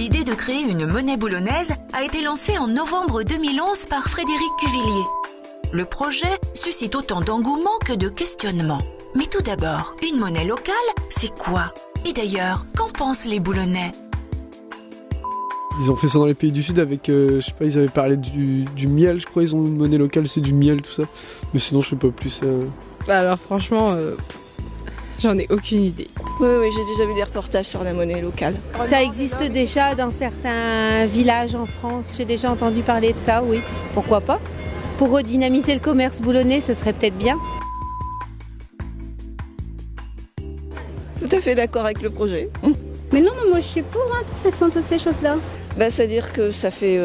L'idée de créer une monnaie boulonnaise a été lancée en novembre 2011 par Frédéric Cuvillier. Le projet suscite autant d'engouement que de questionnements. Mais tout d'abord, une monnaie locale, c'est quoi? Et d'ailleurs, qu'en pensent les Boulonnais? Ils ont fait ça dans les pays du Sud avec, je sais pas, ils avaient parlé du miel, je crois, ils ont une monnaie locale, c'est du miel, tout ça. Mais sinon, je sais pas plus. Alors franchement, j'en ai aucune idée. Oui, j'ai déjà vu des reportages sur la monnaie locale. Ça existe déjà dans certains villages en France, j'ai déjà entendu parler de ça, oui. Pourquoi pas? Pour redynamiser le commerce boulonnais, ce serait peut-être bien. Tout à fait d'accord avec le projet. Mais non, moi je suis pour, de toute façon, toutes ces choses-là. C'est-à-dire que ça fait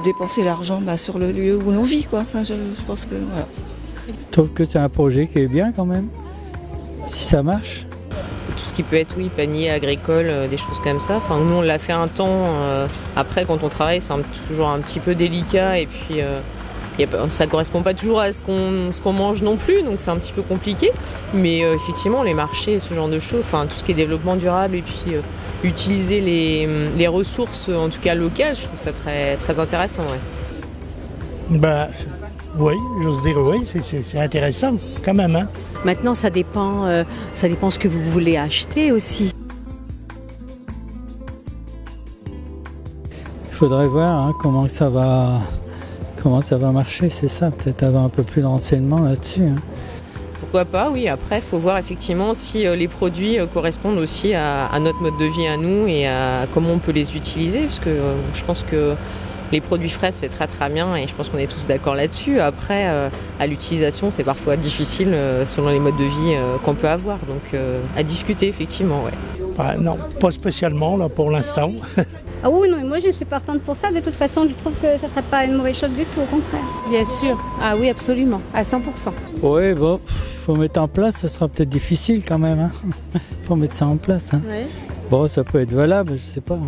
dépenser l'argent sur le lieu où l'on vit, quoi. Enfin, je pense que voilà. Je trouve que c'est un projet qui est bien quand même, si ça marche. Tout ce qui peut être, panier agricole, des choses comme ça. Enfin, nous, on l'a fait un temps. Après, quand on travaille, c'est toujours un petit peu délicat. Et puis, ça ne correspond pas toujours à ce qu'on mange non plus. Donc, c'est un petit peu compliqué. Mais effectivement, les marchés, ce genre de choses, tout ce qui est développement durable et puis utiliser les ressources, en tout cas locales, je trouve ça très, très intéressant. Ouais. Oui, j'ose dire oui, c'est intéressant quand même. Maintenant, ça dépend ce que vous voulez acheter aussi. Il faudrait voir comment ça va marcher, c'est ça. Peut-être avoir un peu plus de renseignements là-dessus. Pourquoi pas, oui. Après, il faut voir effectivement si les produits correspondent aussi à notre mode de vie à nous et à comment on peut les utiliser. Parce que je pense que les produits frais, c'est très très bien et je pense qu'on est tous d'accord là-dessus. Après, à l'utilisation, c'est parfois difficile selon les modes de vie qu'on peut avoir. Donc, à discuter, effectivement, ouais. Non, pas spécialement, là, pour l'instant. Ah oui, non, moi je suis partante pour ça. De toute façon, je trouve que ça ne serait pas une mauvaise chose du tout, au contraire. Bien sûr. Ah oui, absolument, à 100%. Oui, il faut mettre en place, ça sera peut-être difficile quand même. Faut mettre ça en place. Oui. Bon, ça peut être valable, je sais pas.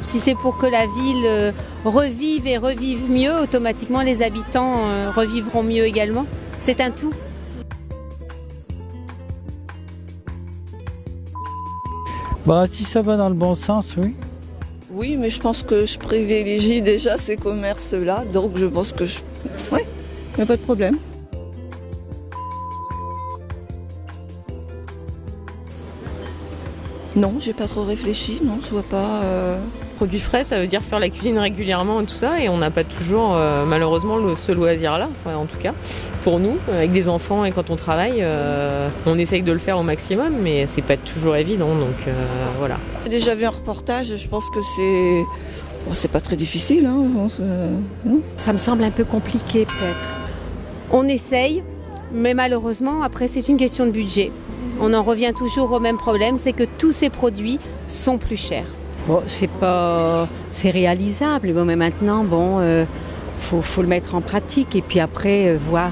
Si c'est pour que la ville revive et revive mieux, automatiquement les habitants revivront mieux également. C'est un tout. Si ça va dans le bon sens, oui. Oui, mais je pense que je privilégie déjà ces commerces-là, donc je pense que oui, il n'y a pas de problème. Non, j'ai pas trop réfléchi, non, je vois pas. Produits frais, ça veut dire faire la cuisine régulièrement et tout ça, et on n'a pas toujours malheureusement ce loisir-là, en tout cas pour nous, avec des enfants et quand on travaille, on essaye de le faire au maximum, mais c'est pas toujours évident, donc voilà. J'ai déjà vu un reportage, je pense que c'est pas très difficile. Ça me semble un peu compliqué peut-être. On essaye, mais malheureusement, après c'est une question de budget. On en revient toujours au même problème, c'est que tous ces produits sont plus chers. C'est réalisable, mais maintenant, faut le mettre en pratique et puis après voir.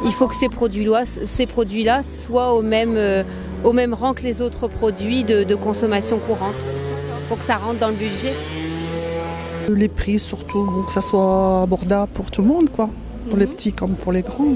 Il faut que ces produits-là soient au même rang que les autres produits de consommation courante, pour que ça rentre dans le budget. Les prix surtout, que ça soit abordable pour tout le monde, quoi, pour les petits comme pour les grands.